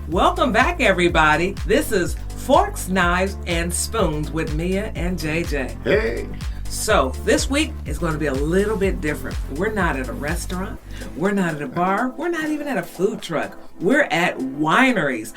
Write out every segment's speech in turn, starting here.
Welcome back, everybody. This is Forks, Knives, and Spoons with Mia and JJ. Hey. So this week is going to be a little bit different. We're not at a restaurant. We're not at a bar. We're not even at a food truck. We're at Wineries,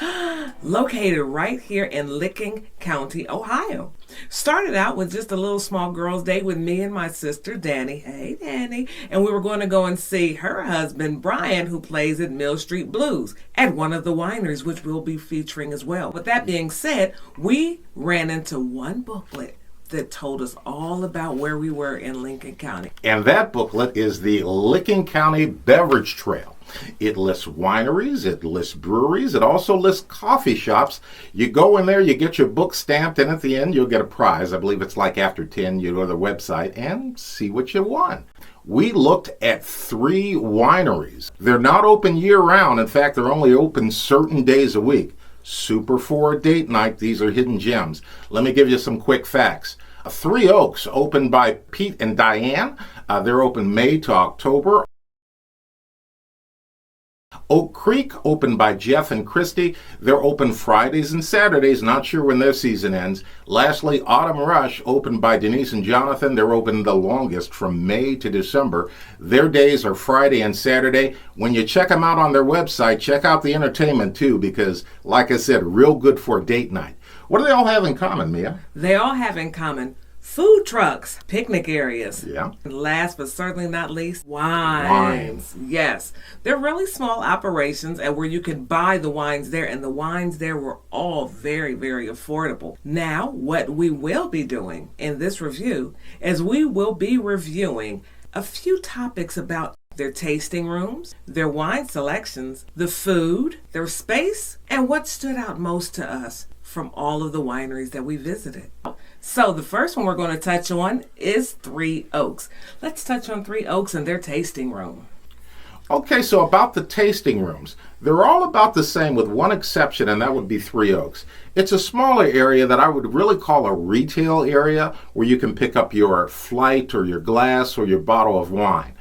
located right here in Licking County, Ohio. Started out with just a little small girls' date with me and my sister, Danny. Hey, Danny. And we were going to go and see her husband, Brian, who plays at Mill Street Blues at one of the wineries, which we'll be featuring as well. With that being said, we ran into one booklet that told us all about where we were in Lincoln County. And that booklet is the Licking County Beverage Trail. It lists wineries, it lists breweries, it also lists coffee shops. You go in there, you get your book stamped, and at the end you'll get a prize. I believe it's like after 10, you go to the website and see what you won. We looked at 3 wineries. They're not open year-round. In fact, they're only open certain days a week. Super for a date night. These are hidden gems. Let me give you some quick facts. Three Oaks, opened by Pete and Diane. They're open May to October. Oak Creek, opened by Jeff and Christy. They're open Fridays and Saturdays. Not sure when their season ends. Lastly, Autumn Rush, opened by Denise and Jonathan. They're open the longest, from May to December. Their days are Friday and Saturday. When you check them out on their website, check out the entertainment too, because, like I said, real good for date night. What do they all have in common, Mia? They all have in common food trucks, picnic areas. Yeah. And last but certainly not least, wines. Yes. They're really small operations and where you can buy the wines there, and the wines there were all very, very affordable. Now, what we will be doing in this review is we will be reviewing a few topics about their tasting rooms, their wine selections, the food, their space, and what stood out most to us from all of the wineries that we visited. So the first one we're going to touch on is 3 Oaks. Let's touch on 3 Oaks and their tasting room. Okay, so about the tasting rooms. They're all about the same with one exception, and that would be 3 Oaks. It's a smaller area that I would really call a retail area where you can pick up your flight or your glass or your bottle of wine.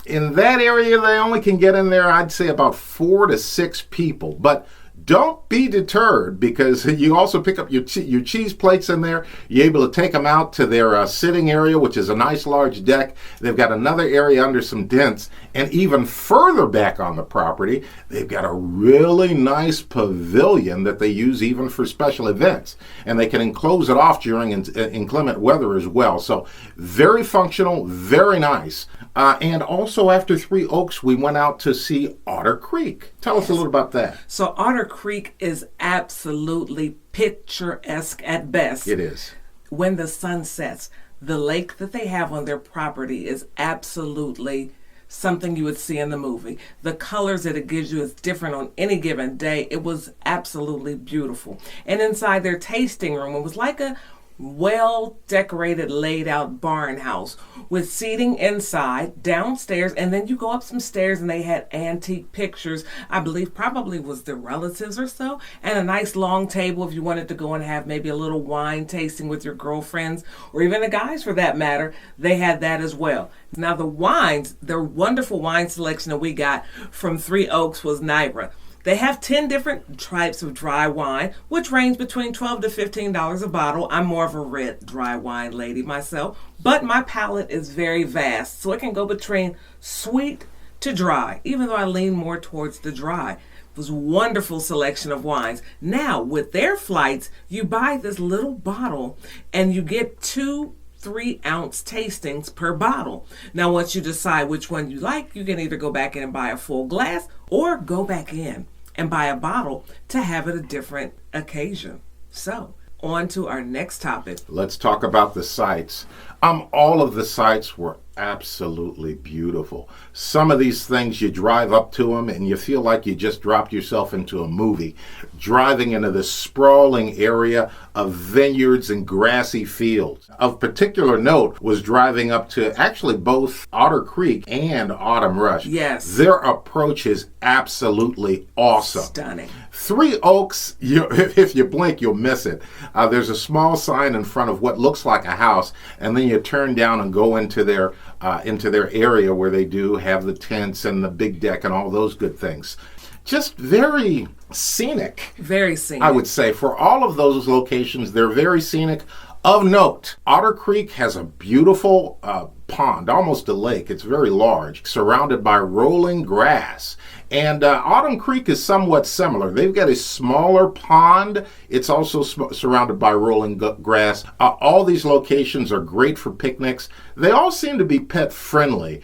In that area, they only can get in there, I'd say, about 4 to 6 people. But don't be deterred, because you also pick up your cheese plates in there. You're able to take them out to their sitting area, which is a nice large deck. They've got another area under some tents, and even further back on the property, they've got a really nice pavilion that they use even for special events. And they can enclose it off during inclement weather as well. So very functional, very nice. And also after 3 Oaks, we went out to see Otter Creek. Tell us a little about that. So Otter Creek is absolutely picturesque at best. It is. When the sun sets, the lake that they have on their property is absolutely something you would see in the movie. The colors that it gives you is different on any given day. It was absolutely beautiful. And inside their tasting room, it was like a well-decorated, laid-out barn house with seating inside, downstairs, and then you go up some stairs and they had antique pictures, I believe probably was their relatives or so, and a nice long table if you wanted to go and have maybe a little wine tasting with your girlfriends, or even the guys for that matter. They had that as well. Now the wines, the wonderful wine selection that we got from 3 Oaks was Nibra. They have 10 different types of dry wine, which range between $12 to $15 a bottle. I'm more of a red dry wine lady myself, but my palate is very vast, so it can go between sweet to dry, even though I lean more towards the dry. It was a wonderful selection of wines. Now, with their flights, you buy this little bottle and you get 2 3-ounce tastings per bottle. Now, once you decide which one you like, you can either go back in and buy a full glass or go back in and buy a bottle to have it a different occasion. So, on to our next topic. Let's talk about the sites. All of the sites were absolutely beautiful. Some of these things, you drive up to them and you feel like you just dropped yourself into a movie, driving into this sprawling area of vineyards and grassy fields. Of particular note was driving up to actually both Otter Creek and Autumn Rush. Yes. Their approach is absolutely awesome. Stunning. Three Oaks, if you blink, you'll miss it. There's a small sign in front of what looks like a house, and then you turn down and go into their area where they do have the tents and the big deck and all those good things. Just very scenic. Very scenic. I would say for all of those locations, they're very scenic. Of note, Otter Creek has a beautiful pond, almost a lake. It's very large, surrounded by rolling grass. And Autumn Creek is somewhat similar. They've got a smaller pond. It's also surrounded by rolling grass. All these locations are great for picnics. They all seem to be pet friendly.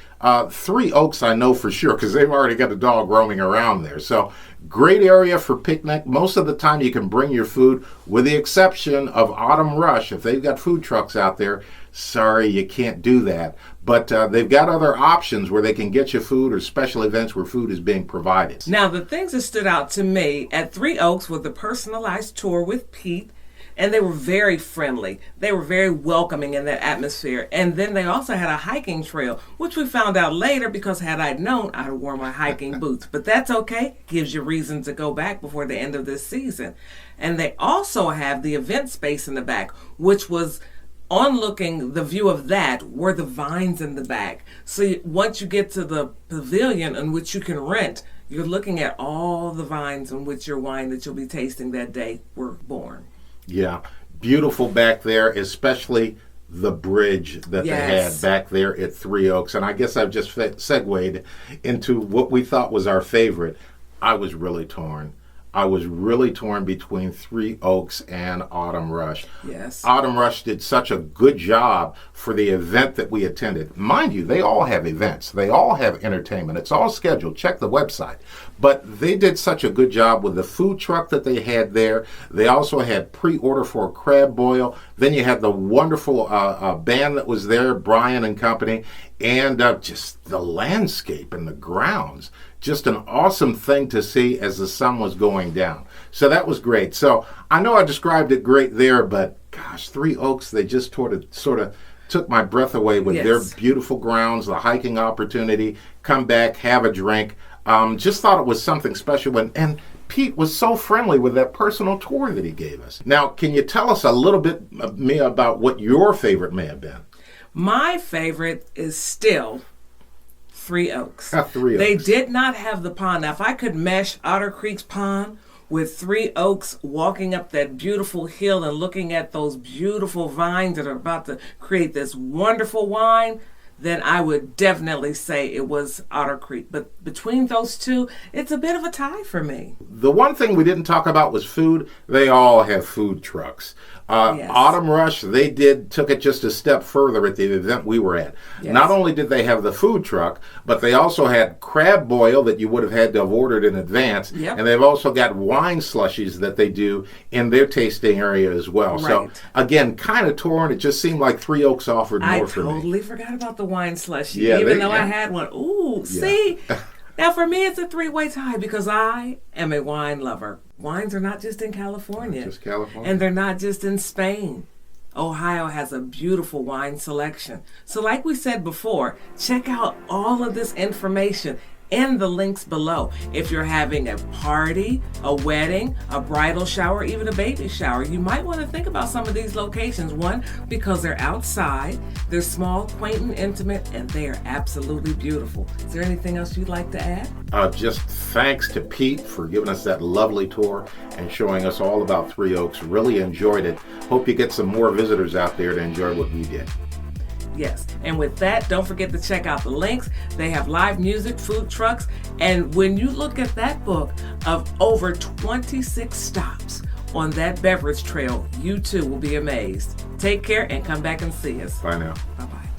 Three Oaks I know for sure because they've already got a dog roaming around there. So great area for picnic. Most of the time you can bring your food, with the exception of Autumn Rush. If they've got food trucks out there, sorry, you can't do that. But they've got other options where they can get you food, or special events where food is being provided. Now, the things that stood out to me at Three Oaks was the personalized tour with Pete, and they were very friendly. They were very welcoming in that atmosphere. And then they also had a hiking trail, which we found out later because had I known, I'd have worn my hiking boots. But that's okay. Gives you reason to go back before the end of this season. And they also have the event space in the back, which was onlooking, the view of that were the vines in the back. So once you get to the pavilion in which you can rent, you're looking at all the vines in which your wine that you'll be tasting that day were born. Yeah, beautiful back there, especially the bridge that they had back there at Three Oaks. And I guess I've just segued into what we thought was our favorite. I was really torn. Between Three Oaks and Autumn Rush. Yes. Autumn Rush did such a good job for the event that we attended. Mind you, they all have events. They all have entertainment. It's all scheduled. Check the website. But they did such a good job with the food truck that they had there. They also had pre-order for a crab boil. Then you had the wonderful band that was there, Brian and company, and just the landscape and the grounds. Just an awesome thing to see as the sun was going down. So that was great. So I know I described it great there, but gosh, Three Oaks, they just sort of took my breath away with their beautiful grounds, the hiking opportunity, come back, have a drink. Just thought it was something special. And Pete was so friendly with that personal tour that he gave us. Now, can you tell us a little bit, Mia, about what your favorite may have been? My favorite is still Three Oaks. Three Oaks. They did not have the pond. Now, if I could mesh Otter Creek's pond with Three Oaks, walking up that beautiful hill and looking at those beautiful vines that are about to create this wonderful wine, then I would definitely say it was Otter Creek. But between those two, it's a bit of a tie for me. The one thing we didn't talk about was food. They all have food trucks. Autumn Rush, they took it just a step further at the event we were at. Yes. Not only did they have the food truck, but they also had crab boil that you would have had to have ordered in advance. Yep. And they've also got wine slushies that they do in their tasting area as well. Right. So, again, kind of torn. It just seemed like Three Oaks offered more for me. I totally forgot about the wine slushie, Yeah, even though I had one. Ooh, Yeah. see? Now, for me, it's a three-way tie because I am a wine lover. Wines are not just in California. Not just California. And they're not just in Spain. Ohio has a beautiful wine selection. So like we said before, check out all of this information in the links below. If you're having a party, a wedding, a bridal shower, even a baby shower, you might want to think about some of these locations. One, because they're outside, they're small, quaint, and intimate, and they are absolutely beautiful. Is there anything else you'd like to add? Just thanks to Pete for giving us that lovely tour and showing us all about Three Oaks. Really enjoyed it. Hope you get some more visitors out there to enjoy what we did. Yes, and with that, don't forget to check out the links. They have live music, food trucks, and when you look at that book of over 26 stops on that beverage trail, you too will be amazed. Take care and come back and see us. Bye now. Bye-bye.